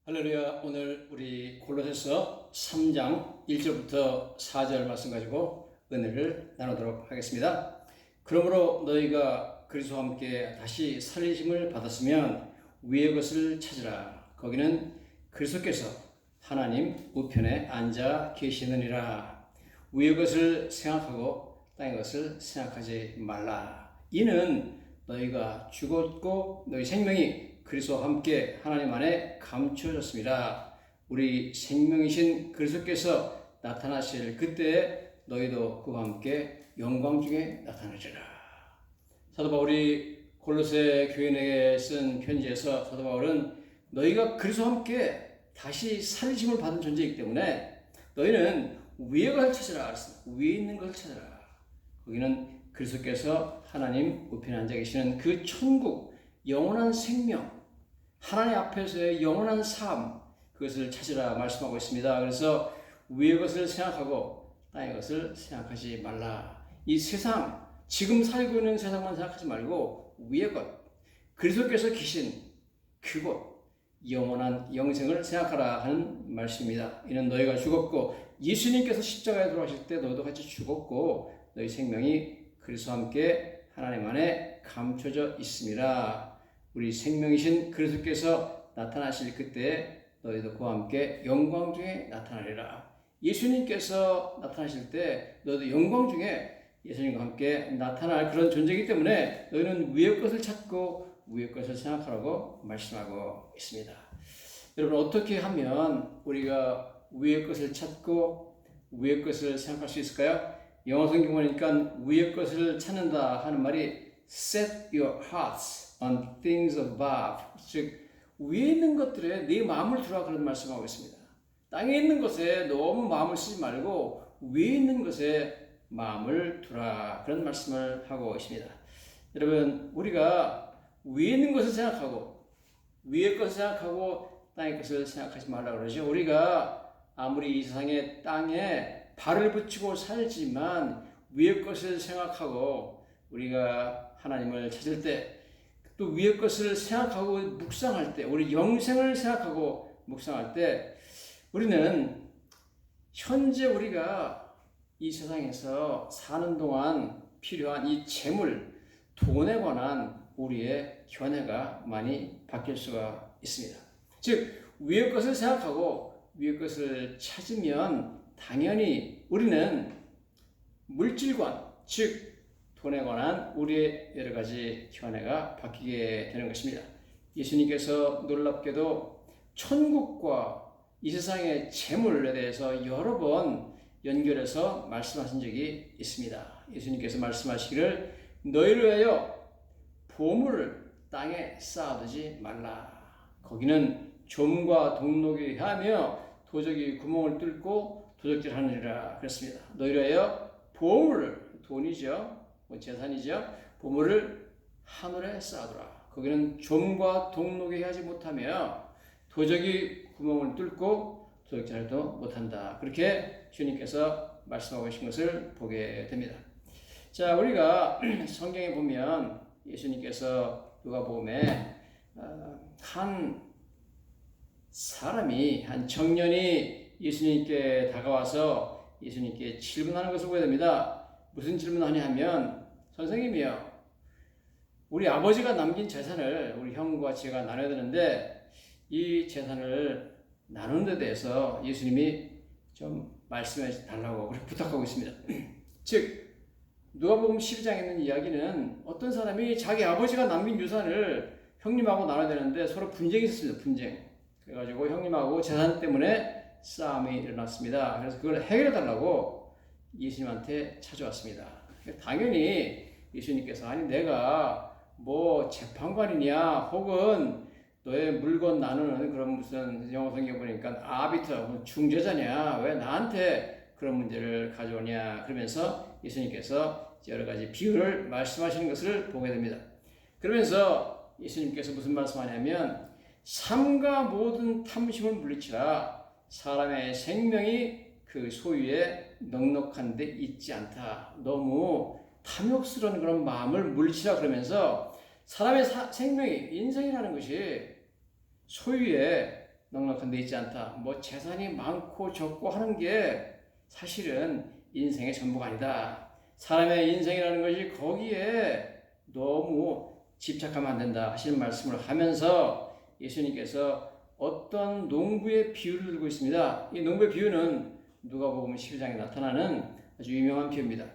할렐루야. 오늘 우리 골로새서 3장 1절부터 4절 말씀 가지고 은혜를 나누도록 하겠습니다. 그러므로 너희가 그리스도와 함께 다시 살리심을 받았으면 위의 것을 찾으라. 거기는 그리스도께서 하나님 우편에 앉아 계시느니라. 위의 것을 생각하고 땅의 것을 생각하지 말라. 이는 너희가 죽었고 너희 생명이 그리스도와 함께 하나님 안에 감추어졌습니다. 우리 생명이신 그리스도께서 나타나실 그때에 너희도 그와 함께 영광 중에 나타나리라. 사도 바울이 골로새 교인에게 쓴 편지에서 사도 바울은 너희가 그리스도와 함께 다시 살리심을 받은 존재이기 때문에 너희는 위의 것을 찾으라. 위에 있는 것을 찾으라. 거기는 그리스도께서 하나님 우편에 앉아 계시는 그 천국, 영원한 생명, 하나님 앞에서의 영원한 삶, 그것을 찾으라 말씀하고 있습니다. 그래서 위의 것을 생각하고 땅의 것을 생각하지 말라. 이 세상, 지금 살고 있는 세상만 생각하지 말고 위의 것, 그리스도께서 계신 그곳, 영원한 영생을 생각하라 하는 말씀입니다. 이는 너희가 죽었고 예수님께서 십자가에 돌아가실 때 너희도 같이 죽었고 너희 생명이 그리스도와 함께 하나님 안에 감춰져 있습니다. 우리 생명이신 그리스도께서 나타나실 그때에 너희도 그와 함께 영광 중에 나타나리라. 예수님께서 나타나실 때 너희도 영광 중에 예수님과 함께 나타날 그런 존재이기 때문에 너희는 위의 것을 찾고 위의 것을 생각하라고 말씀하고 있습니다. 여러분, 어떻게 하면 우리가 위의 것을 찾고 위의 것을 생각할 수 있을까요? 영어 성경 보니까 위의 것을 찾는다 하는 말이 set your hearts on things above, 즉 위에 있는 것들에 네 마음을 두라 그런 말씀하고 있습니다. 땅에 있는 것에 너무 마음을 쓰지 말고 위에 있는 것에 마음을 두라 그런 말씀을 하고 있습니다. 여러분, 우리가 위에 있는 것을 생각하고 위의 것을 생각하고 땅의 것을 생각하지 말라고 그러죠. 우리가 아무리 이 세상의 땅에 발을 붙이고 살지만 위의 것을 생각하고 우리가 하나님을 찾을 때 또 위의 것을 생각하고 묵상할 때, 우리 영생을 생각하고 묵상할 때 우리는 현재 우리가 이 세상에서 사는 동안 필요한 이 재물, 돈에 관한 우리의 견해가 많이 바뀔 수가 있습니다. 즉 위의 것을 생각하고 위의 것을 찾으면 당연히 우리는 물질관, 즉 돈에 관한 우리의 여러 가지 견해가 바뀌게 되는 것입니다. 예수님께서 놀랍게도 천국과 이 세상의 재물에 대해서 여러 번 연결해서 말씀하신 적이 있습니다. 예수님께서 말씀하시기를 너희를 위하여 보물을 땅에 쌓아두지 말라. 거기는 좀과 동록이 하며 도적이 구멍을 뚫고 도적질하느니라 그랬습니다. 너희를 위하여 보물을, 돈이죠, 재산이죠, 보물을 하늘에 쌓아두라. 거기는 좀과 동록이 하지 못하며 도적이 구멍을 뚫고 도적질도 못한다. 그렇게 주님께서 말씀하고 계신 것을 보게 됩니다. 자, 우리가 성경에 보면 예수님께서 누가복음에 한 사람이, 한 청년이 예수님께 다가와서 예수님께 질문하는 것을 보게 됩니다. 무슨 질문을 하냐 하면, 선생님이요, 우리 아버지가 남긴 재산을 우리 형과 제가 나눠야 되는데 이 재산을 나누는 데 대해서 예수님이 좀 말씀해 달라고 부탁하고 있습니다. 즉 누가복음 12장에 있는 이야기는 어떤 사람이 자기 아버지가 남긴 유산을 형님하고 나눠야 되는데 서로 분쟁이 있었습니다. 분쟁. 그래가지고 형님하고 재산 때문에 싸움이 일어났습니다. 그래서 그걸 해결해 달라고 예수님한테 찾아왔습니다. 당연히 예수님께서 아니 내가 뭐 재판관이냐 혹은 너의 물건 나누는 그런 무슨 영어 성경 보니까 아비터 중재자냐 왜 나한테 그런 문제를 가져오냐 그러면서 예수님께서 여러 가지 비유를 말씀하시는 것을 보게 됩니다. 그러면서 예수님께서 무슨 말씀하냐면 삼가 모든 탐심을 물리치라. 사람의 생명이 그 소유에 넉넉한 데 있지 않다. 너무 탐욕스러운 그런 마음을 물리치라 그러면서 사람의 생명이, 인생이라는 것이 소유에 넉넉한 데 있지 않다. 뭐 재산이 많고 적고 하는 게 사실은 인생의 전부가 아니다. 사람의 인생이라는 것이 거기에 너무 집착하면 안 된다 하시는 말씀을 하면서 예수님께서 어떤 농부의 비유를 들고 있습니다. 이 농부의 비유는 누가복음 12장에 나타나는 아주 유명한 비유입니다.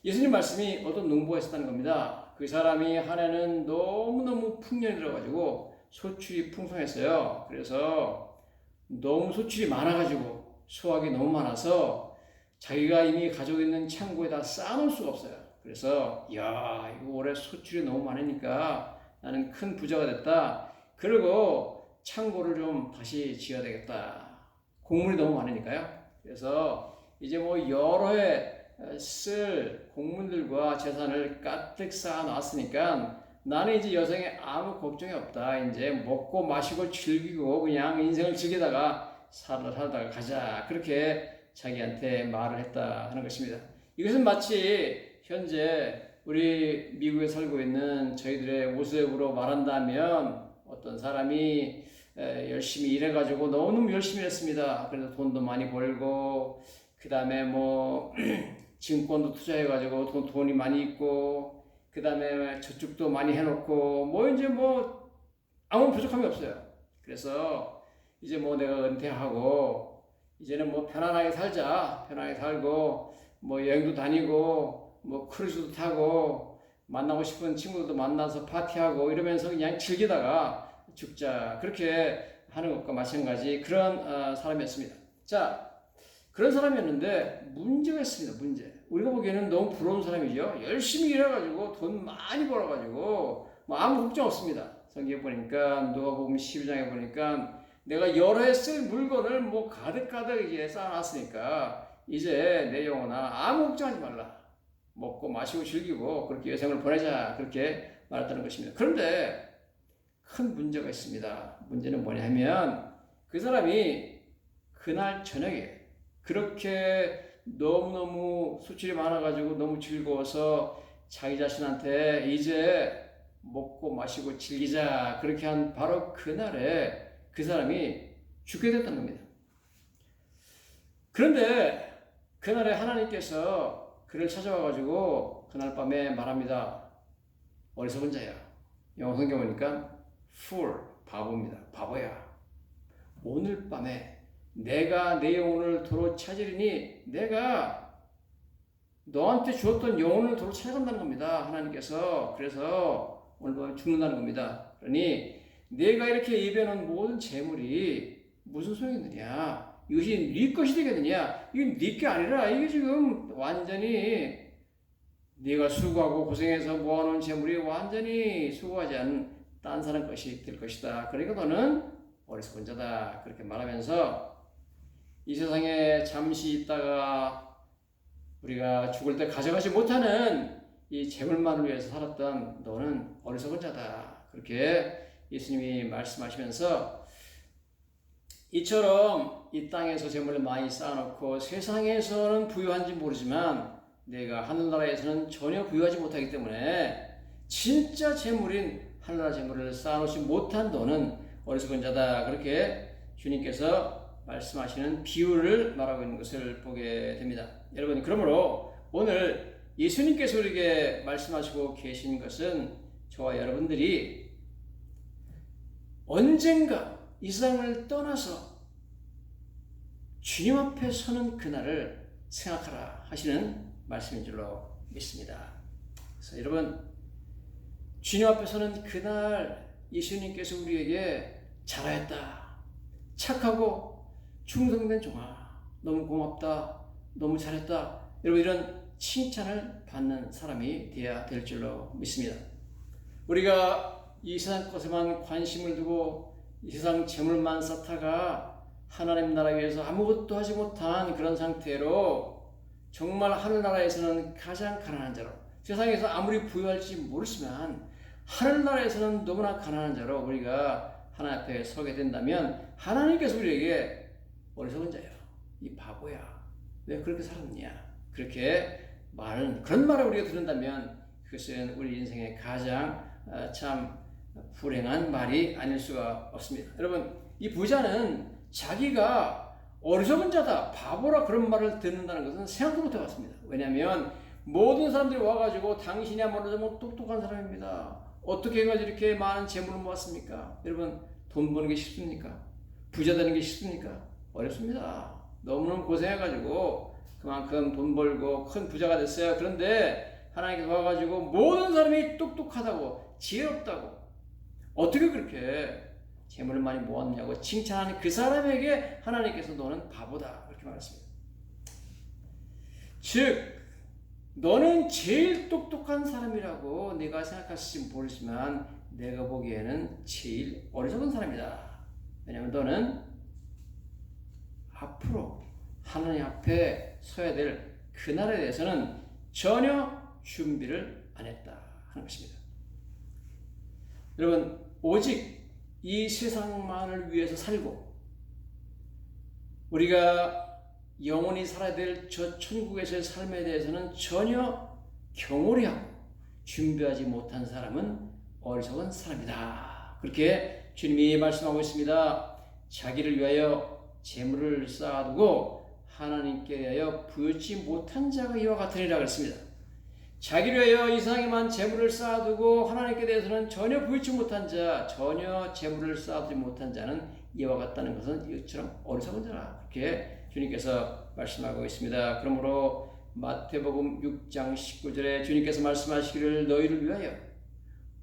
예수님 말씀이 어떤 농부가 있었다는 겁니다. 그 사람이 한 해는 너무너무 풍년이 들어가지고 소출이 풍성했어요. 그래서 너무 소출이 많아가지고 수확이 너무 많아서 자기가 이미 가지고 있는 창고에다 쌓아놓을 수가 없어요. 그래서 이거 올해 소출이 너무 많으니까 나는 큰 부자가 됐다. 그리고 창고를 좀 다시 지어야 되겠다. 곡물이 너무 많으니까요. 그래서 이제 뭐 여러 해 쓸 곡물들과 재산을 가득 쌓아놨으니까 나는 이제 여생에 아무 걱정이 없다. 이제 먹고 마시고 즐기고 그냥 인생을 즐기다가 살다가 가자. 그렇게 자기한테 말을 했다 하는 것입니다. 이것은 마치 현재 우리 미국에 살고 있는 저희들의 모습으로 말한다면 어떤 사람이 열심히 일해가지고 너무너무 열심히 했습니다. 그래서 돈도 많이 벌고 그 다음에 뭐 증권도 투자해가지고 돈이 많이 있고 그 다음에 저축도 많이 해놓고 뭐 이제 뭐 아무 부족함이 없어요. 그래서 이제 뭐 내가 은퇴하고 이제는 뭐 편안하게 살자. 편안하게 살고 뭐 여행도 다니고 뭐 크루즈도 타고 만나고 싶은 친구들도 만나서 파티하고 이러면서 그냥 즐기다가 죽자. 그렇게 하는 것과 마찬가지 그런 사람이었습니다. 자, 그런 사람이었는데 문제가 있습니다. 문제. 우리가 보기에는 너무 부러운 사람이죠. 열심히 일해가지고 돈 많이 벌어가지고 뭐 아무 걱정 없습니다. 성경에 보니까 누가복음 12장에 보니까 내가 여러 해 쓸 물건을 뭐 가득가득 이제 쌓아놨으니까 이제 내 영혼아 아무 걱정하지 말라. 먹고 마시고 즐기고 그렇게 여생을 보내자. 그렇게 말했다는 것입니다. 그런데 큰 문제가 있습니다. 문제는 뭐냐면 그 사람이 그날 저녁에 그렇게 너무너무 수출이 많아가지고 너무 즐거워서 자기 자신한테 이제 먹고 마시고 즐기자 그렇게 한 바로 그날에 그 사람이 죽게 됐다는 겁니다. 그런데 그날에 하나님께서 그를 찾아와가지고 그날 밤에 말합니다. 어리석은 자야. 영어 성경 보니까 fool, 바보입니다. 바보야. 오늘 밤에 내가 내 영혼을 도로 찾으리니 내가 너한테 주었던 영혼을 도로 찾아간다는 겁니다. 하나님께서. 그래서 오늘 밤에 죽는다는 겁니다. 그러니 내가 이렇게 예배하는 모든 재물이 무슨 소용이 있느냐? 이것이 네 것이 되겠느냐? 이건 네 게 아니라 이게 지금 완전히 네가 수고하고 고생해서 모아놓은 재물이 완전히 수고하지 않은 딴 사람 것이 될 것이다. 그러니까 너는 어리석은 자다. 그렇게 말하면서 이 세상에 잠시 있다가 우리가 죽을 때 가져가지 못하는 이 재물만을 위해서 살았던 너는 어리석은 자다. 그렇게 예수님이 말씀하시면서 이처럼 이 땅에서 재물을 많이 쌓아놓고 세상에서는 부유한지 모르지만 내가 하늘나라에서는 전혀 부유하지 못하기 때문에 진짜 재물인 하늘나라 재물을 쌓아놓지 못한 너는 어리석은 자다. 그렇게 주님께서 말씀하시는 비유를 말하고 있는 것을 보게 됩니다. 여러분, 그러므로 오늘 예수님께서 우리에게 말씀하시고 계신 것은 저와 여러분들이 언젠가 이 세상을 떠나서 주님 앞에 서는 그날을 생각하라 하시는 말씀인 줄로 믿습니다. 그래서 여러분, 주님 앞에 서는 그날 예수님께서 우리에게 잘하였다, 착하고 충성된 종아, 너무 고맙다, 너무 잘했다, 여러분 이런 칭찬을 받는 사람이 되어야 될 줄로 믿습니다. 우리가 이 세상 것에만 관심을 두고 이 세상 재물만 쌓다가 하나님 나라 위해서 아무것도 하지 못한 그런 상태로 정말 하늘나라에서는 가장 가난한 자로, 세상에서 아무리 부유할지 모르지만 하늘나라에서는 너무나 가난한 자로 우리가 하나님 앞에 서게 된다면 하나님께서 우리에게 어리석은 자야, 이 바보야, 왜 그렇게 살았느냐, 그렇게 말은, 그런 말을 우리가 듣는다면 그것은 우리 인생의 가장 참 불행한 말이 아닐 수가 없습니다. 여러분, 이 부자는 자기가 어리석은 자다, 바보라 그런 말을 듣는다는 것은 생각도 못 해봤습니다. 왜냐하면 모든 사람들이 와가지고 당신이야말로 뭐 똑똑한 사람입니다. 어떻게 해가지고 이렇게 많은 재물을 모았습니까? 여러분, 돈 버는 게 쉽습니까? 부자 되는 게 쉽습니까? 어렵습니다. 너무너무 고생해가지고 그만큼 돈 벌고 큰 부자가 됐어요. 그런데 하나님께서 와가지고 모든 사람이 똑똑하다고, 지혜롭다고, 어떻게 그렇게 재물을 많이 모았냐고 칭찬하는 그 사람에게 하나님께서 너는 바보다 그렇게 말했습니다. 즉 너는 제일 똑똑한 사람이라고 네가 생각할지 모르지만 내가 보기에는 제일 어리석은 사람이다. 왜냐하면 너는 앞으로 하나님 앞에 서야 될 그날에 대해서는 전혀 준비를 안 했다 하는 것입니다. 여러분, 오직 이 세상만을 위해서 살고 우리가 영원히 살아야 될 저 천국에서의 삶에 대해서는 전혀 경홀히 하고 준비하지 못한 사람은 어리석은 사람이다. 그렇게 주님이 말씀하고 있습니다. 자기를 위하여 재물을 쌓아두고 하나님께 대하여 부여치 못한 자가 이와 같으니라 그랬습니다. 자기를 위하여 이 세상에만 재물을 쌓아두고 하나님께 대해서는 전혀 부여치 못한 자, 전혀 재물을 쌓아두지 못한 자는 이와 같다는 것은 이처럼 어리석은 자라. 그렇게 주님께서 말씀하고 있습니다. 그러므로 마태복음 6장 19절에 주님께서 말씀하시기를 너희를 위하여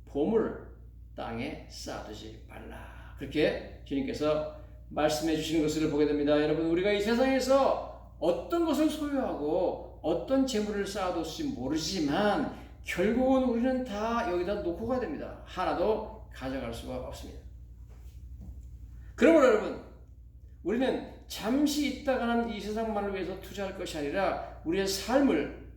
보물 땅에 쌓아두지 말라. 그렇게 주님께서 말씀해 주시는 것을 보게 됩니다. 여러분, 우리가 이 세상에서 어떤 것을 소유하고 어떤 재물을 쌓아둘지 모르지만 결국은 우리는 다 여기다 놓고 가야 됩니다. 하나도 가져갈 수가 없습니다. 그러므로 여러분, 우리는 잠시 있다가는 이 세상만을 위해서 투자할 것이 아니라 우리의 삶을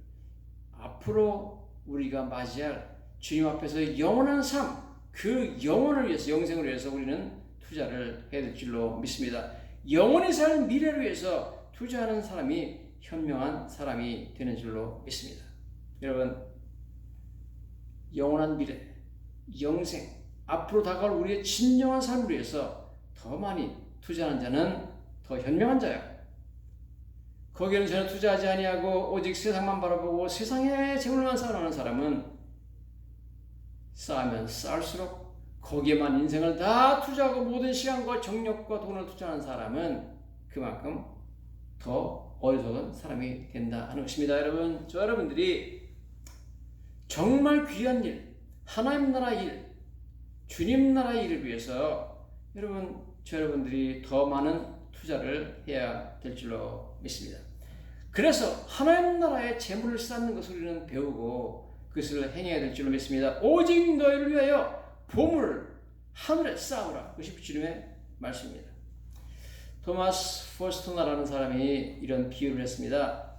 앞으로 우리가 맞이할 주님 앞에서 영원한 삶, 그 영혼을 위해서, 영생을 위해서 우리는 투자를 해야 될 줄로 믿습니다. 영원히 살 미래를 위해서 투자하는 사람이 현명한 사람이 되는 줄로 믿습니다. 여러분, 영원한 미래, 영생, 앞으로 다가올 우리의 진정한 삶을 위해서 더 많이 투자하는 자는 더 현명한 자야. 거기에는 전혀 투자하지 아니하고 오직 세상만 바라보고 세상의 재물만 쌓아놓는 사람은 쌓으면 쌓을수록 거기에만 인생을 다 투자하고 모든 시간과 정력과 돈을 투자하는 사람은 그만큼 더 어리석은 사람이 된다 하는 것입니다. 여러분, 저 여러분들이 정말 귀한 일, 하나님 나라 일, 주님 나라 일을 위해서 여러분, 저 여러분들이 더 많은 투자를 해야 될 줄로 믿습니다. 그래서 하나님 나라의 재물을 쌓는 것을 우리는 배우고 그것을 행해야 될 줄로 믿습니다. 오직 너희를 위하여 보물을 하늘에 쌓으라. 그것이 주님의 말씀입니다. 토마스 포스터나라는 사람이 이런 비유를 했습니다.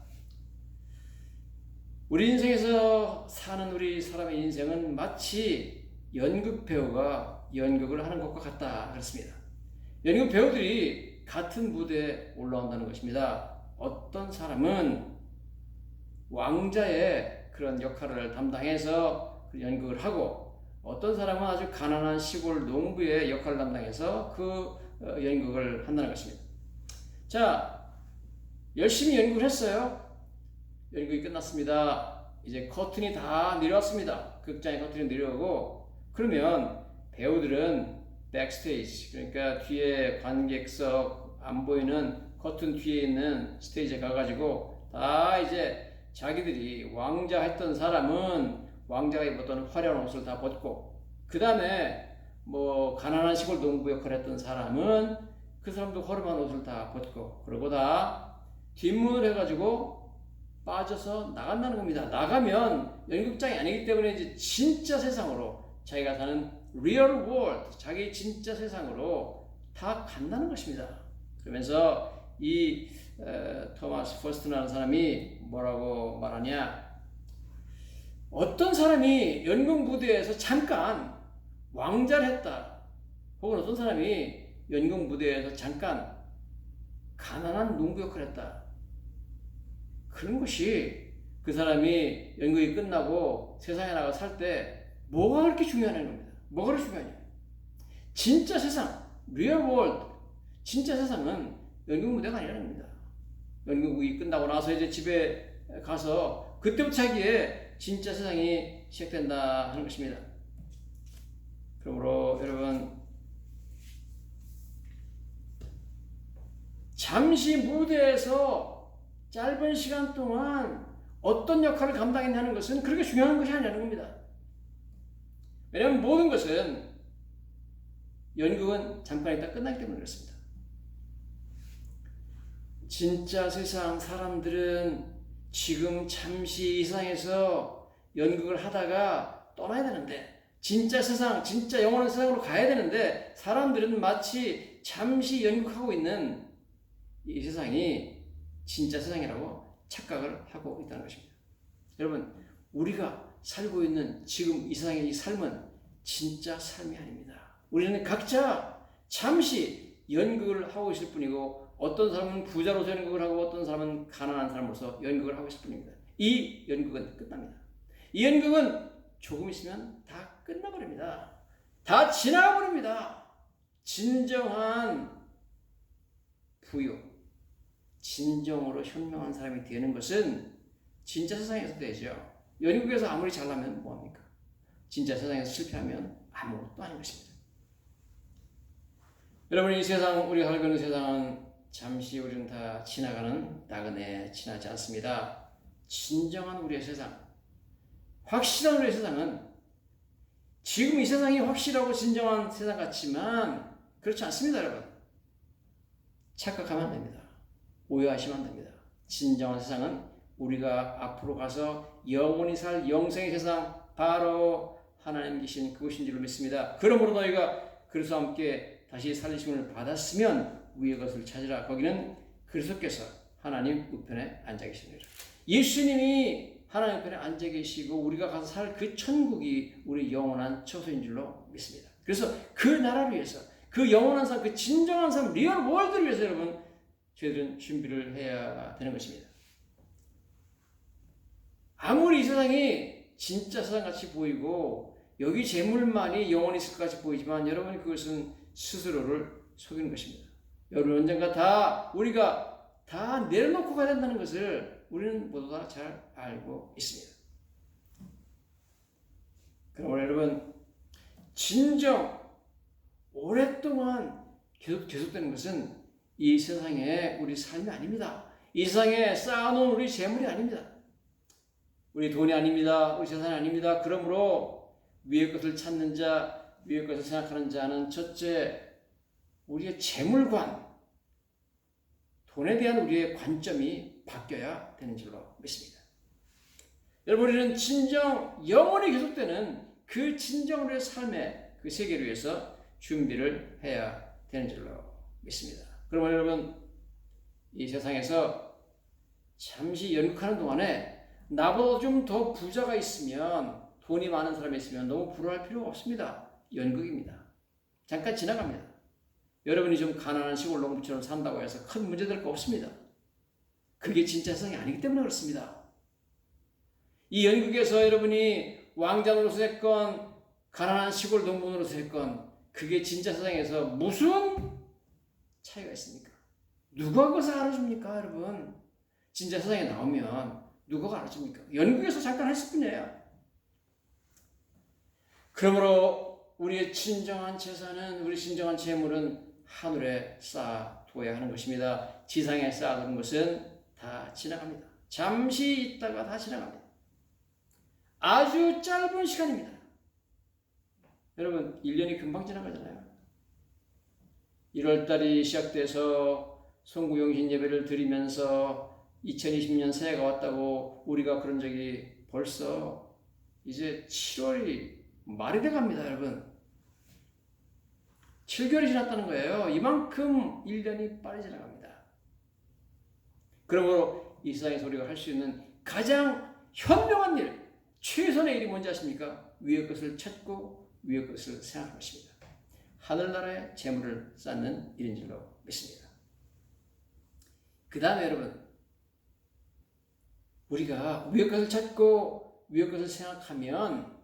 우리 인생에서 사는 우리 사람의 인생은 마치 연극 배우가 연극을 하는 것과 같다 그랬습니다. 연극 배우들이 같은 무대에 올라온다는 것입니다. 어떤 사람은 왕자의 그런 역할을 담당해서 그 연극을 하고 어떤 사람은 아주 가난한 시골 농부의 역할을 담당해서 그 연극을 한다는 것입니다. 자, 열심히 연극을 했어요. 연극이 끝났습니다. 이제 커튼이 다 내려왔습니다. 극장의 커튼이 내려오고 그러면 배우들은 백스테이지, 그러니까 뒤에 관객석 안 보이는 커튼 뒤에 있는 스테이지에 가가지고 다 이제 자기들이 왕자 했던 사람은 왕자가 입었던 화려한 옷을 다 벗고 그 다음에 뭐 가난한 시골 농부 역할을 했던 사람은 그 사람도 허름한 옷을 다 벗고 그러고 다 뒷문을 해가지고 빠져서 나간다는 겁니다. 나가면 연극장이 아니기 때문에 이제 진짜 세상으로 자기가 사는 real world, 자기 진짜 세상으로 다 간다는 것입니다. 그러면서 이 토마스 포스터라는 사람이 뭐라고 말하냐? 어떤 사람이 연극 무대에서 잠깐 왕자를 했다. 혹은 어떤 사람이 연극 무대에서 잠깐 가난한 농부 역할을 했다. 그런 것이 그 사람이 연극이 끝나고 세상에 나가 살 때 뭐가 그렇게 중요하냐는 겁니다. 뭐가 그렇게 중요하냐? 진짜 세상, real world, 진짜 세상은 연극 무대가 아니라는 겁니다. 연극이 끝나고 나서 이제 집에 가서 그때부터 자기의 진짜 세상이 시작된다 하는 것입니다. 그러므로 여러분, 잠시 무대에서 짧은 시간 동안 어떤 역할을 감당했냐는 것은 그렇게 중요한 것이 아니라는 겁니다. 왜냐하면 모든 것은 연극은 잠깐 있다 끝나기 때문에 그렇습니다. 진짜 세상 사람들은 지금 잠시 이 세상에서 연극을 하다가 떠나야 되는데, 진짜 세상, 진짜 영원한 세상으로 가야 되는데, 사람들은 마치 잠시 연극하고 있는 이 세상이 진짜 세상이라고 착각을 하고 있다는 것입니다. 여러분, 우리가 살고 있는 지금 이 세상의 이 삶은 진짜 삶이 아닙니다. 우리는 각자 잠시 연극을 하고 있을 뿐이고, 어떤 사람은 부자로서 연극을 하고 어떤 사람은 가난한 사람으로서 연극을 하고 있을 뿐입니다. 이 연극은 끝납니다. 이 연극은 조금 있으면 다 끝나버립니다. 다 지나가버립니다. 진정한 부유, 진정으로 현명한 사람이 되는 것은 진짜 세상에서 되죠. 연극에서 아무리 잘나면 뭐합니까? 진짜 세상에서 실패하면 아무것도 아닌 것입니다. 여러분, 이 세상, 우리가 살고 있는 세상은 잠시 우리는 다 지나가는 나그네 지나지 않습니다. 진정한 우리의 세상, 확실한 우리의 세상은 지금 이 세상이 확실하고 진정한 세상 같지만 그렇지 않습니다. 여러분, 착각하면 안 됩니다. 오해하시면 안 됩니다. 진정한 세상은 우리가 앞으로 가서 영원히 살 영생의 세상, 바로 하나님 계신 그곳인 줄로 믿습니다. 그러므로 너희가 그리스도와 함께 다시 살리심을 받았으면 위의 것을 찾으라. 거기는 그리스도께서 하나님 우편에 앉아 계십니다. 예수님이 하나님 우편에 앉아 계시고 우리가 가서 살 그 천국이 우리 영원한 처소인 줄로 믿습니다. 그래서 그 나라를 위해서, 그 영원한 삶, 그 진정한 삶, 리얼 월드를 위해서 여러분, 저희들은 준비를 해야 되는 것입니다. 아무리 이 세상이 진짜 세상같이 보이고 여기 재물만이 영원히 있을 것 같이 보이지만 여러분, 그것은 스스로를 속이는 것입니다. 여러분, 언젠가 다 우리가 다 내려놓고 가야 된다는 것을 우리는 모두 다 잘 알고 있습니다. 그러므로 여러분, 진정 오랫동안 계속되는 것은 이 세상의 우리 삶이 아닙니다. 이 세상에 쌓아놓은 우리 재물이 아닙니다. 우리 돈이 아닙니다. 우리 재산이 아닙니다. 그러므로 위의 것을 찾는 자, 위의 것을 생각하는 자는 첫째, 우리의 재물관, 돈에 대한 우리의 관점이 바뀌어야 되는 줄로 믿습니다. 여러분, 우리는 진정 영원히 계속되는 그 진정 우리의 삶의 그 세계를 위해서 준비를 해야 되는 줄로 믿습니다. 그러면 여러분, 이 세상에서 잠시 연극하는 동안에 나보다 좀 더 부자가 있으면, 돈이 많은 사람이 있으면 너무 부러워할 필요가 없습니다. 연극입니다. 잠깐 지나갑니다. 여러분이 좀 가난한 시골 농부처럼 산다고 해서 큰 문제 될 거 없습니다. 그게 진짜 세상이 아니기 때문에 그렇습니다. 이 연극에서 여러분이 왕자 노릇을 했건 가난한 시골 농부 노릇을 했건 그게 진짜 세상에서 무슨 차이가 있습니까? 누가 그것을 알아줍니까, 여러분? 진짜 세상에 나오면 누가 알아줍니까? 연극에서 잠깐 했을 뿐이에요. 그러므로 우리의 진정한 재산은, 우리 진정한 재물은 하늘에 쌓아둬야 하는 것입니다. 지상에 쌓아두는 것은 다 지나갑니다. 잠시 있다가 다 지나갑니다. 아주 짧은 시간입니다. 여러분, 1년이 금방 지나가잖아요. 1월달이 시작돼서 송구영신 예배를 드리면서 2020년 새해가 왔다고 우리가 그런 적이 벌써 이제 7월이 말이 돼갑니다, 여러분. 7개월이 지났다는 거예요. 이만큼 1년이 빨리 지나갑니다. 그러므로 이 세상에서 우리가 할 수 있는 가장 현명한 일, 최선의 일이 뭔지 아십니까? 위의 것을 찾고 위의 것을 생각하는 것입니다. 하늘나라에 재물을 쌓는 일인 줄로 믿습니다. 그 다음에 여러분, 우리가 위의 것을 찾고 위의 것을 생각하면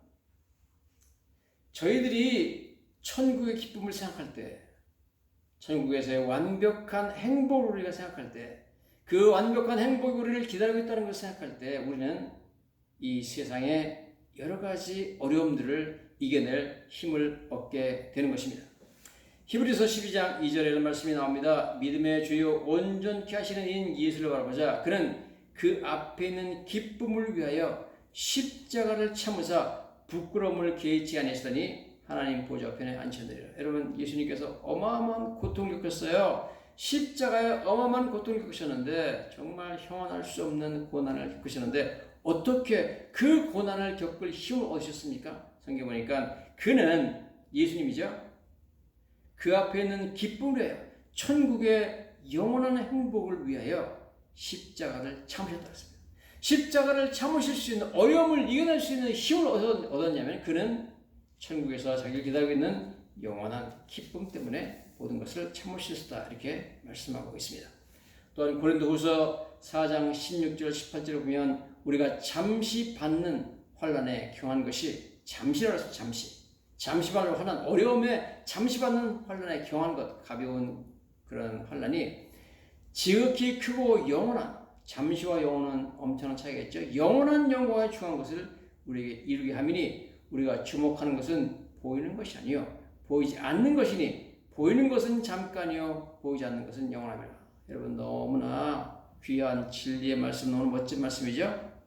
저희들이 천국의 기쁨을 생각할 때, 천국에서의 완벽한 행복을 우리가 생각할 때, 그 완벽한 행복이 우리를 기다리고 있다는 것을 생각할 때 우리는 이 세상의 여러 가지 어려움들을 이겨낼 힘을 얻게 되는 것입니다. 히브리서 12장 2절에 이런 말씀이 나옵니다. 믿음의 주요 온전케 하시는 이인 예수를 바라보자. 그는 그 앞에 있는 기쁨을 위하여 십자가를 참으사 부끄러움을 개의치 아니하시더니 하나님 보좌 우편에 앉히느니라. 여러분, 예수님께서 어마어마한 고통을 겪었어요. 십자가에 어마어마한 고통을 겪으셨는데, 정말 형언할 수 없는 고난을 겪으셨는데 어떻게 그 고난을 겪을 힘을 얻으셨습니까? 성경 보니까 그는, 예수님이죠, 그 앞에 있는 기쁨을 위하여, 천국의 영원한 행복을 위하여 십자가를 참으셨다고 했습니다. 십자가를 참으실 수 있는, 어려움을 이겨낼 수 있는 힘을 얻었냐면 그는 천국에서 자기를 기다리고 있는 영원한 기쁨 때문에 모든 것을 참을 수 있었다, 이렇게 말씀하고 있습니다. 또한 고린도후서 4장 16절 18절을 보면 우리가 잠시 받는 환난에 경한 것이, 잠시라고 해서 잠시 받는 환난, 어려움에 잠시 받는 환난에 경한 것, 가벼운 그런 환난이 지극히 크고 영원한, 잠시와 영원은 엄청난 차이가 있죠. 영원한 영광에 중한 것을 우리에게 이루게 함이니 우리가 주목하는 것은 보이는 것이 아니요 보이지 않는 것이니 보이는 것은 잠깐이요 보이지 않는 것은 영원하며. 여러분, 너무나 귀한 진리의 말씀, 너무 멋진 말씀이죠.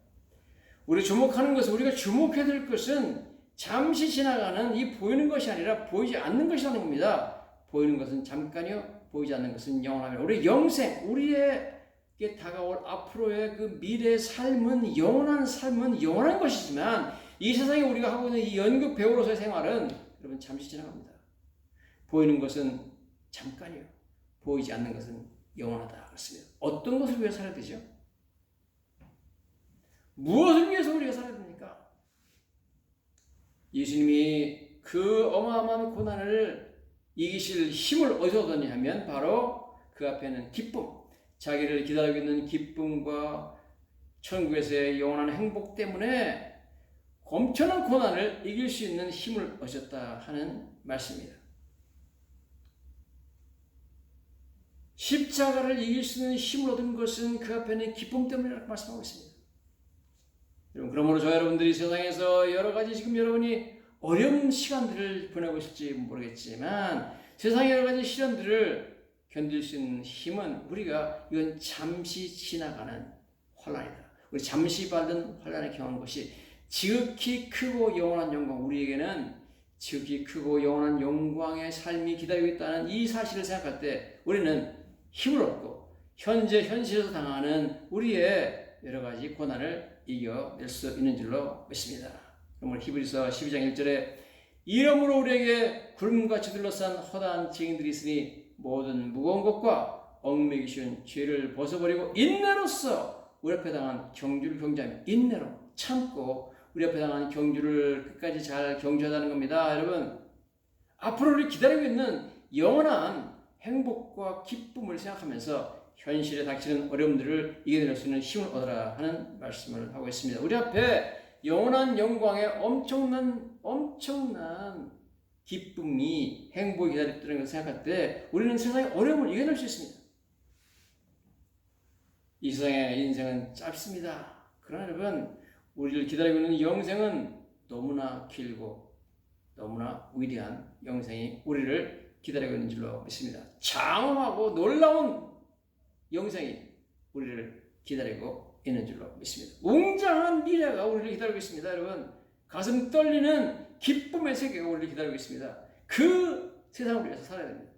우리 주목하는 것은, 우리가 주목해야 될 것은 잠시 지나가는 이 보이는 것이 아니라 보이지 않는 것이라는 겁니다. 보이는 것은 잠깐이요 보이지 않는 것은 영원하며. 우리 영생, 우리에게 다가올 앞으로의 그 미래의 삶은, 영원한 삶은 영원한 것이지만 이 세상에 우리가 하고 있는 이 연극 배우로서의 생활은 여러분 잠시 지나갑니다. 보이는 것은 잠깐이요 보이지 않는 것은 영원하다 그렇습니다. 어떤 것을 위해 살아야 되죠? 무엇을 위해서 우리가 살아야 됩니까? 예수님이 그 어마어마한 고난을 이기실 힘을 어디서 얻었냐 하면 바로 그 앞에는 기쁨, 자기를 기다리고 있는 기쁨과 천국에서의 영원한 행복 때문에 엄청난 고난을 이길 수 있는 힘을 얻었다 하는 말씀입니다. 십자가를 이길 수 있는 힘을 얻은 것은 그 앞에는 기쁨 때문이라고 말씀하고 있습니다. 여러분, 그러므로 저 여러분들이 세상에서 여러 가지 지금 여러분이 어려운 시간들을 보내고 있을지 모르겠지만 세상의 여러 가지 시련들을 견딜 수 있는 힘은 우리가 이건 잠시 지나가는 환난이다. 우리 잠시 받은 환난에 경한 것이 지극히 크고 영원한 영광, 우리에게는 지극히 크고 영원한 영광의 삶이 기다리고 있다는 이 사실을 생각할 때 우리는 힘을 얻고 현실에서 당하는 우리의 여러 가지 고난을 이겨낼 수 있는 줄로 믿습니다. 그러므로 히브리서 12장 1절에 이러므로 우리에게 굴문같이 둘러싼 허다한 증인들이 있으니 모든 무거운 것과 얽매기 쉬운 죄를 벗어버리고 인내로써 우리 앞에 당한 경주를 경주하며, 인내로 참고 우리 앞에 당한 경주를 끝까지 잘 경주하자는 겁니다. 여러분, 앞으로 우리 기다리고 있는 영원한 행복과 기쁨을 생각하면서 현실에 닥치는 어려움들을 이겨낼 수 있는 힘을 얻어라 하는 말씀을 하고 있습니다. 우리 앞에 영원한 영광의 엄청난 기쁨이, 행복이 기다렸다는 것을 생각할 때 우리는 세상의 어려움을 이겨낼 수 있습니다. 이 세상의 인생은 짧습니다. 그러나 여러분, 우리를 기다리고 있는 영생은 너무나 길고 너무나 위대한 영생이 우리를 기다리고 있는 줄로 믿습니다. 장엄하고 놀라운 영생이 우리를 기다리고 있는 줄로 믿습니다. 웅장한 미래가 우리를 기다리고 있습니다. 여러분, 가슴 떨리는 기쁨의 세계가 우리를 기다리고 있습니다. 그 세상을 위해서 살아야 됩니다.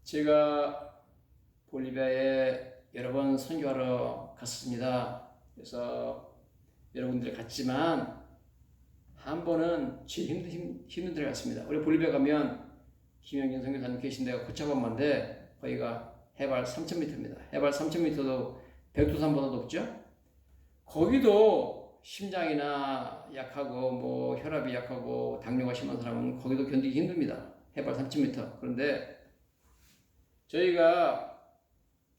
제가 볼리비아에 여러 번 선교하러 갔습니다. 그래서 여러분들 갔지만 한 번은 제일 힘든 데를 갔습니다. 우리 볼리비아 가면 김영진 선교사님 계신 데가 코차바마인데 거기가 해발 3,000m입니다. 해발 3,000m도 백두산보다 높죠. 거기도 심장이나 약하고 뭐 혈압이 약하고 당뇨가 심한 사람은 거기도 견디기 힘듭니다. 해발 3,000m. 그런데 저희가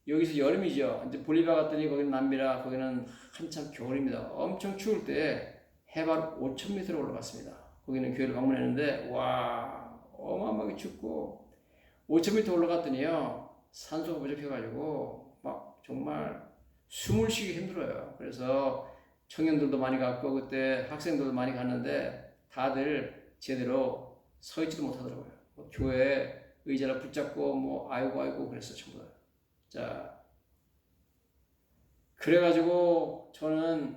여기서 여름이죠. 이제 볼리비아 갔더니 거기는 남미라, 거기는 한참 겨울입니다. 엄청 추울 때 해발 5,000m로 올라갔습니다. 거기는 교회를 방문했는데 와 어마어마하게 춥고 5,000m 올라갔더니요 산소가 부족해가지고 막 정말 숨을 쉬기 힘들어요. 그래서 청년들도 많이 갔고 그때 학생들도 많이 갔는데 다들 제대로 서 있지도 못하더라고요. 교회 의자를 붙잡고 뭐 아이고 그랬어 전부 다. 자 그래가지고 저는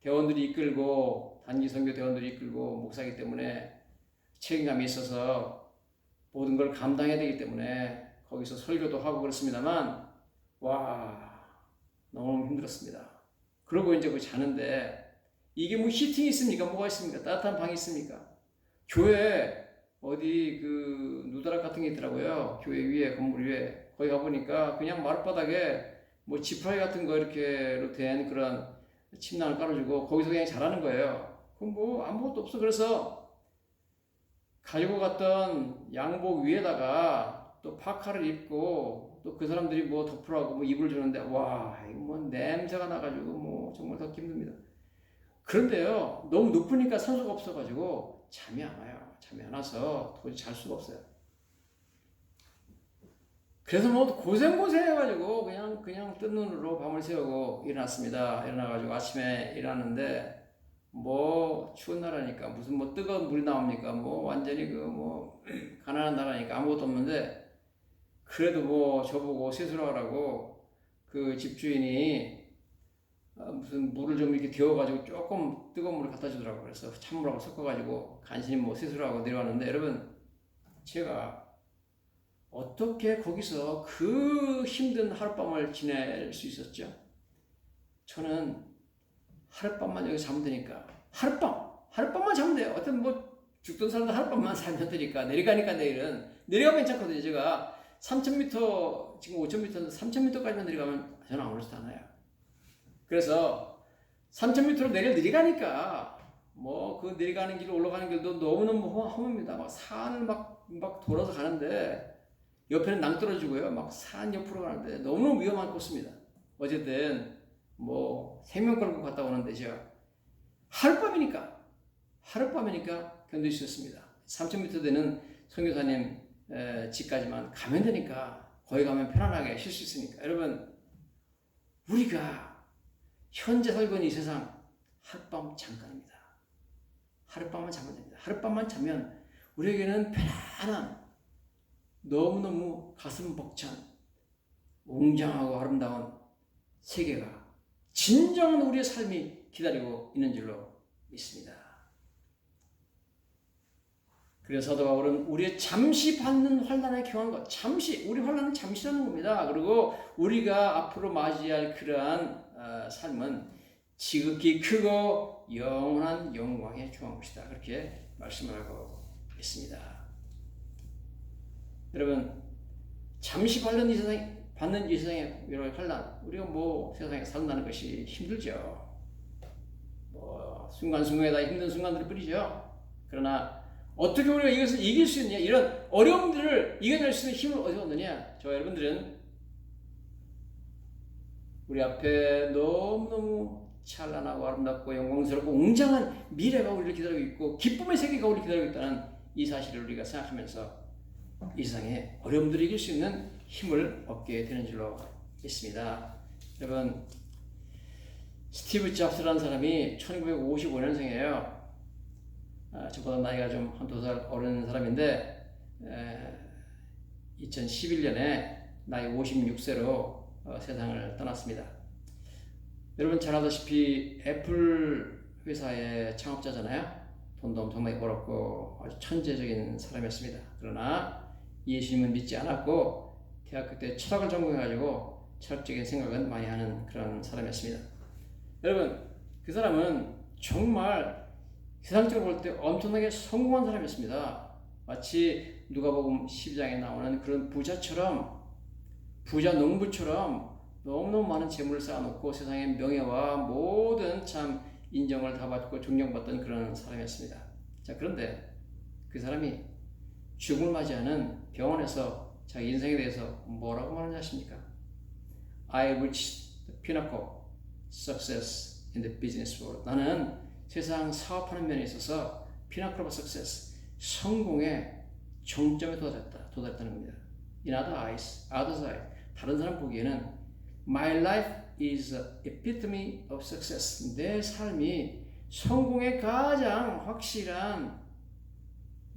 대원들이 이끌고 단기 선교 대원들이 이끌고 목사이기 때문에 책임감이 있어서 모든 걸 감당해야 되기 때문에 거기서 설교도 하고 그렇습니다만 와 너무 힘들었습니다. 그러고 이제 자는데 이게 뭐 히팅이 있습니까? 뭐가 있습니까? 따뜻한 방이 있습니까? 교회 어디 그 누다락 같은 게 있더라고요. 교회 위에 건물 위에 거기 가보니까 그냥 마룻바닥에 뭐 지프라이 같은 거 이렇게로 된 그런 침낭을 깔아주고 거기서 그냥 자라는 거예요. 그럼 뭐 아무것도 없어. 그래서 가지고 갔던 양복 위에다가 또 파카를 입고 또 그 사람들이 뭐 덮으라고 뭐 이불 주는데 와 이거 뭐 냄새가 나가지고 뭐 정말 더 힘듭니다. 그런데요 너무 높으니까 산소가 없어가지고 잠이 안 와요. 잠이 안 와서 도저히 잘 수가 없어요. 그래서 뭐 고생해가지고 그냥 뜬 눈으로 밤을 새우고 일어났습니다. 일어나가지고 아침에 일어났는데 뭐 추운 나라니까 무슨 뭐 뜨거운 물이 나옵니까? 뭐 완전히 그 뭐 가난한 나라니까 아무것도 없는데 그래도 뭐 저보고 세수하라고 그 집주인이 무슨 물을 좀 이렇게 데워가지고 조금 뜨거운 물을 갖다 주더라고요. 그래서 찬물하고 섞어가지고 간신히 뭐 세수를 하고 내려왔는데 여러분 제가 어떻게 거기서 그 힘든 하룻밤을 지낼 수 있었죠? 저는 하룻밤만 여기 자면 되니까 하룻밤만 자면 돼요. 어떤 뭐 죽던 사람도 하룻밤만 살면 되니까 내려가니까 내려가면 괜찮거든요. 제가 3,000m 지금 5,000m 3,000m까지만 내려가면 저는 아무렇지도 않아요. 그래서 3,000m로 내려가니까 뭐 그 내려가는 길 올라가는 길도 너무너무 험합니다. 막 산을 막 돌아서 가는데 옆에는 낭떠러지고요. 막 산 옆으로 가는데 너무너무 위험한 코스입니다. 어쨌든 뭐 생명 걸고 갔다 오는 데죠. 하룻밤이니까 견딜 수 있습니다. 3,000m 되는 선교사님 집까지만 가면 되니까 거기 가면 편안하게 쉴 수 있으니까 여러분 우리가 현재 살고 있는 이 세상 하룻밤 잠깐입니다. 하룻밤만 자면 됩니다. 하룻밤만 자면 우리에게는 편안한 너무너무 가슴 벅찬 웅장하고 아름다운 세계가 진정한 우리의 삶이 기다리고 있는 줄로 믿습니다. 그래서 사도 바울은 우리의 잠시 받는 환난에 경한 것, 우리 환난은 잠시라는 겁니다. 그리고 우리가 앞으로 맞이할 그러한 삶은 지극히 크고 영원한 영광에 중한 것이다. 그렇게 말씀을 하고 있습니다. 여러분, 잠시 받는 이 세상의 여러 환난, 우리가 뭐 세상에 산다는 것이 힘들죠. 뭐 순간순간에 힘든 순간들 뿐이죠. 그러나 어떻게 우리가 이것을 이길 수 있느냐, 이런 어려움들을 이겨낼 수 있는 힘을 어디서 얻느냐? 저와 여러분들은 우리 앞에 너무너무 찬란하고 아름답고 영광스럽고 웅장한 미래가 우리를 기다리고 있고 기쁨의 세계가 우리를 기다리고 있다는 이 사실을 우리가 생각하면서 이 세상에 어려움들을 이길 수 있는 힘을 얻게 되는 줄로 믿습니다. 여러분, 스티브 잡스라는 사람이 1955년생이에요. 저보다 나이가 좀 한두 살 어린 사람인데 2011년에 나이 56세로 세상을 떠났습니다. 여러분 잘 아다시피 애플 회사의 창업자잖아요. 돈도 엄청나게 벌었고 아주 천재적인 사람이었습니다. 그러나 예수님은 믿지 않았고 대학교 때 철학을 전공해가지고 철학적인 생각은 많이 하는 그런 사람이었습니다. 여러분 그 사람은 정말 세상적으로 볼 때 엄청나게 성공한 사람이었습니다. 마치 누가복음 12장에 나오는 그런 부자 농부처럼 너무너무 많은 재물을 쌓아놓고 세상의 명예와 모든 참 인정을 다 받고 존경받던 그런 사람이었습니다. 자, 그런데 그 사람이 죽음을 맞이하는 병원에서 자기 인생에 대해서 뭐라고 말하는지 아십니까? I reached the pinnacle success in the business world. 나는 세상 사업하는 면에 있어서 피나클 오브 석세스, 성공의 정점에 도달했다는 겁니다. In other eyes, others eyes, 다른 사람 보기에는 my life is a epitome of success. 내 삶이 성공의 가장 확실한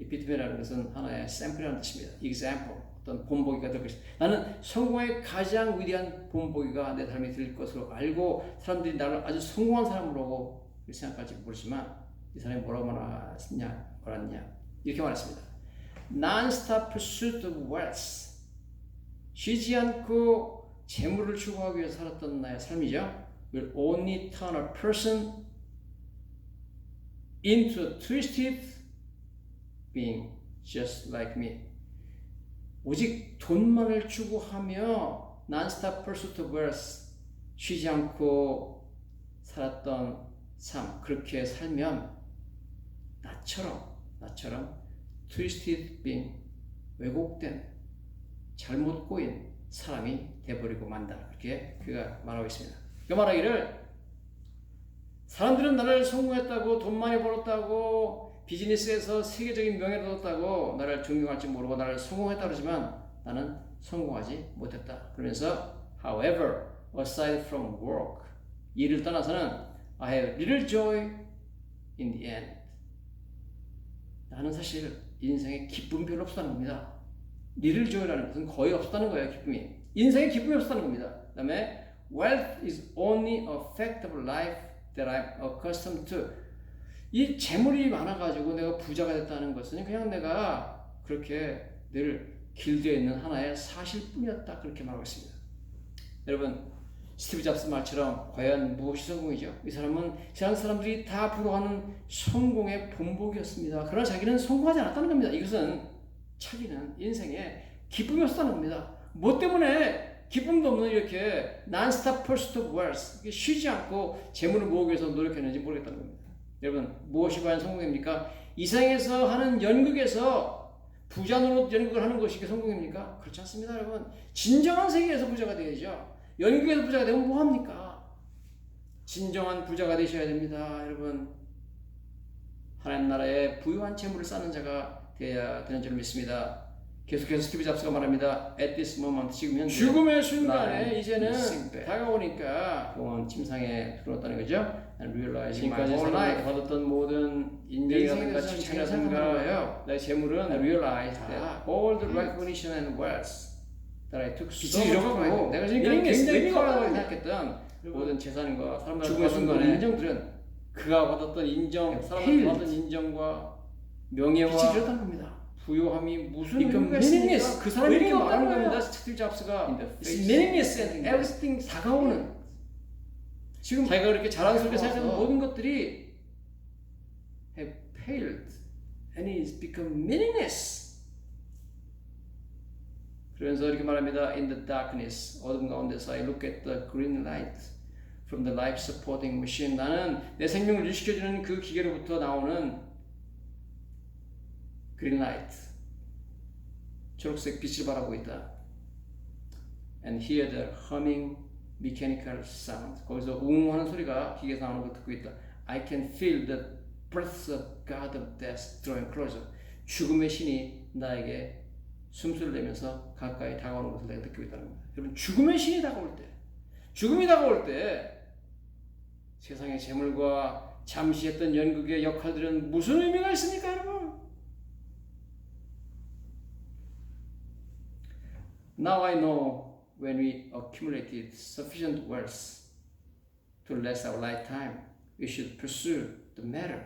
epitome라는 것은 하나의 샘플이라는 뜻입니다. example, 어떤 본보기가 될 것이다. 나는 성공의 가장 위대한 본보기가 내 삶에 될 것으로 알고 사람들이 나를 아주 성공한 사람으로 생각할지 모르지만 이 사람이 뭐라고 말했냐 이렇게 말했습니다. Non-stop pursuit of wealth, 쉬지 않고 재물을 추구하기 위해서 살았던 나의 삶이죠. will only turn a person into a twisted being just like me. 오직 돈만을 추구하며 non-stop pursuit of wealth, 쉬지 않고 살았던 삶, 그렇게 살면 나처럼 twisted being, 왜곡된, 잘못 꼬인 사람이 돼버리고 만다. 그렇게 그가 말하고 있습니다. 그 말하기를 사람들은 나를 성공했다고, 돈 많이 벌었다고, 비즈니스에서 세계적인 명예를 얻었다고 나를 존경할지 모르고 나를 성공했다고 그러지만 나는 성공하지 못했다. 그러면서 however, aside from work, 일을 떠나서는 I have little joy in the end. 나는 사실 인생에 기쁨이 별로 없었다는 겁니다. little joy라는 것은 거의 없었다는 거예요. 기쁨이. 인생에 기쁨이 없었다는 겁니다. 그 다음에 wealth is only a fact of life that I'm accustomed to. 이 재물이 많아가지고 내가 부자가 됐다는 것은 그냥 내가 그렇게 늘 길드에 있는 하나의 사실뿐이었다. 그렇게 말하고 있습니다. 여러분, 스티브 잡스 말처럼 과연 무엇이 성공이죠? 이 사람은 세상 사람들이 다 부러워하는 성공의 본보기였습니다. 그러나 자기는 성공하지 않았다는 겁니다. 이것은 자기는 인생에 기쁨이 없었다는 겁니다. 뭐 때문에 기쁨도 없는 이렇게 non-stop pursuit of wealth, 쉬지 않고 재물을 모으기 위해서 노력했는지 모르겠다는 겁니다. 여러분, 무엇이 과연 성공입니까? 이 세상에서 하는 연극에서 부자 노릇 연극을 하는 것이 성공입니까? 그렇지 않습니다, 여러분. 진정한 세계에서 부자가 되야죠. 연극에서 부자가 되면 뭐합니까? 진정한 부자가 되셔야 됩니다, 여러분. 하나님 나라에 부유한 재물을 쌓는 자가 되어야 되는 줄 믿습니다. 계속해서 스티브 잡스가 말합니다. At this moment, 지금 현재 죽음의 순간에 이제는 다가오니까 공원 침상에 들어왔다는 거죠. And realizing my whole life, 받았던 모든 인정이라든가 칭찬이라든가 나의 재물은 realize that all the recognition and wealth that I took so much, 내가 지금까지 굉장히 커라고 생각했던 모든 재산과 사람들의 죽음의 순간에 인정들은 그가 받았던 인정, 사람들이 받은 인정과 명예와 빛이 들었다는 겁니다. 부요함이 무슨 의미가 있습니까? 그 사람이 이렇게 말하는 겁니다. 스티브 잡스가 It's meaningless and everything 다가오는 지금 자기가 그렇게 자랑스럽게 생각하는 모든 것들이 have failed and it's become meaningless. 그러면서 이렇게 말합니다. In the darkness, 어둠 가운데서 I look at the green light from the life supporting machine. 나는 내 생명을 유지시켜주는 그 기계로부터 나오는 green light, 초록색 빛을 바라보고 있다. And hear the humming mechanical sound. 거기서 웅하는 소리가 기계에서 나오는 걸 듣고 있다. I can feel the breath of God of death drawing closer. 죽음의 신이 나에게 숨소리를 내면서 가까이 다가오는 것을 내가 느끼고 있다는 겁니다. 여러분, 죽음의 신이 다가올 때, 죽음이 다가올 때 세상의 재물과 잠시 했던 연극의 역할들은 무슨 의미가 있습니까, 여러분? Now I know when we accumulated sufficient wealth to last our lifetime, we should pursue the matter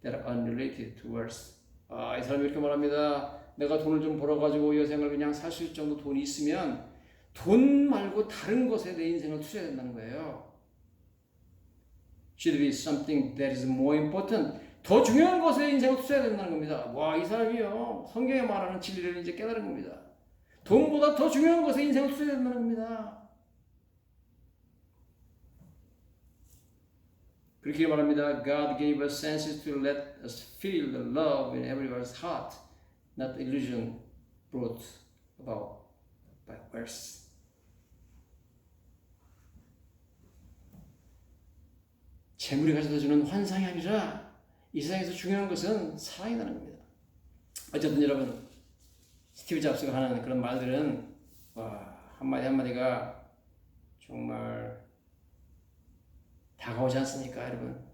that are unrelated to wealth. 이 사람이 이렇게 말합니다. 내가 돈을 좀 벌어가지고 여생을 그냥 살 수 있을 정도 돈이 있으면 돈 말고 다른 것에 내 인생을 투자해야 된다는 거예요. Should be something that is more important. 더 중요한 것에 인생을 투자해야 된다는 겁니다. 와, 이 사람이요. 성경에 말하는 진리를 이제 깨달은 겁니다. 돈보다 더 중요한 것에 인생을 투자해야 된다는 겁니다. 그렇게 말합니다. God gave us senses to let us feel the love in everyone's heart, not the illusion brought about by wealth. 재물이 가져다 주는 환상이 아니라 이 세상에서 중요한 것은 사랑이라는 겁니다. 어쨌든 여러분, 스티브 잡스가 하는 그런 말들은 한마디 한마디가 정말 다가오지 않습니까, 여러분?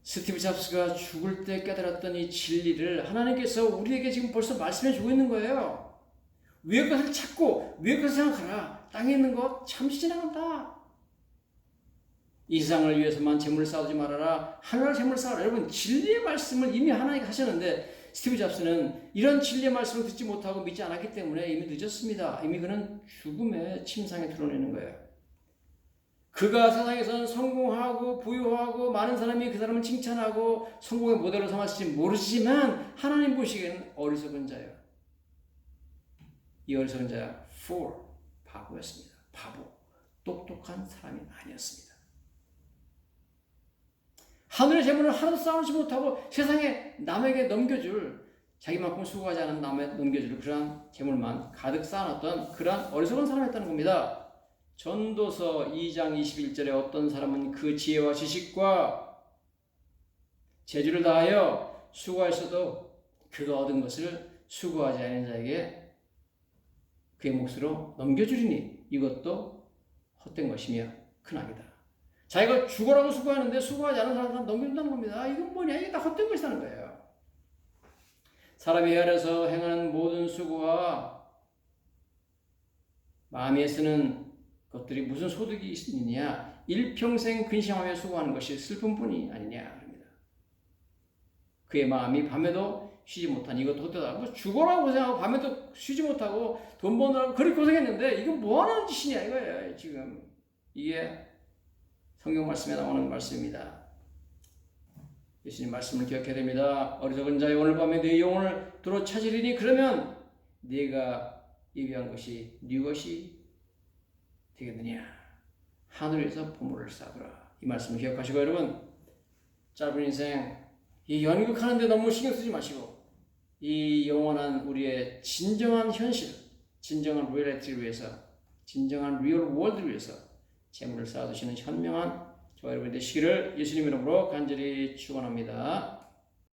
스티브 잡스가 죽을 때 깨달았던 이 진리를 하나님께서 우리에게 지금 벌써 말씀해 주고 있는 거예요. 위의 것을 찾고 위의 것을 생각하라. 땅에 있는 것 잠시 지나간다. 이 세상을 위해서만 재물을 쌓지 말아라. 하늘을 재물을 쌓아라. 여러분, 진리의 말씀을 이미 하나님께 하셨는데 스티브 잡스는 이런 진리의 말씀을 듣지 못하고 믿지 않았기 때문에 이미 늦었습니다. 이미 그는 죽음의 침상에 드러내는 거예요. 그가 세상에서는 성공하고 부유하고 많은 사람이 그 사람을 칭찬하고 성공의 모델로 삼았을지 모르지만 하나님 보시기에는 어리석은 자예요. 이 어리석은 자야 fool, 바보였습니다. 바보, 똑똑한 사람이 아니었습니다. 하늘의 재물을 하나도 쌓아놓지 못하고 세상에 남에게 넘겨줄, 자기만큼 수고하지 않은 남에게 넘겨줄 그러한 재물만 가득 쌓아놨던 그러한 어리석은 사람이었다는 겁니다. 전도서 2장 21절에 어떤 사람은 그 지혜와 지식과 재주를 다하여 수고하였어도 그가 얻은 것을 수고하지 않은 자에게 그의 몫으로 넘겨주리니 이것도 헛된 것이며 크나이다. 자기가 죽으라고 수고하는데 수고하지 않은 사람한테 넘겨준다는 겁니다. 이건 뭐냐? 이게 다 헛된 것이라는 거예요. 사람이 헤아려서 행하는 모든 수고와 마음이 애쓰는 것들이 무슨 소득이 있느냐? 일평생 근심하며 수고하는 것이 슬픔뿐이 아니냐 합니다. 그의 마음이 밤에도 쉬지 못한 이것도 헛되다. 죽어라고 고생하고 밤에도 쉬지 못하고 돈 버느라고 그렇게 고생했는데 이건 뭐하는 짓이냐 이거예요. 지금 이게 성경 말씀에 나오는 말씀입니다. 예수님 말씀을 기억해야 됩니다. 어리석은 자여 오늘 밤에 네 영혼을 도로 찾으리니 그러면 네가 예비한 것이 네 것이 되겠느냐. 하늘에서 보물을 쌓으라. 이 말씀을 기억하시고 여러분, 짧은 인생 이 연극하는데 너무 신경 쓰지 마시고 이 영원한 우리의 진정한 현실, 진정한 리얼리티를 위해서, 진정한 리얼 월드를 위해서 재물을 쌓아두시는 현명한 저와 여러분이 되시기를 예수님 이름으로 간절히 축원합니다.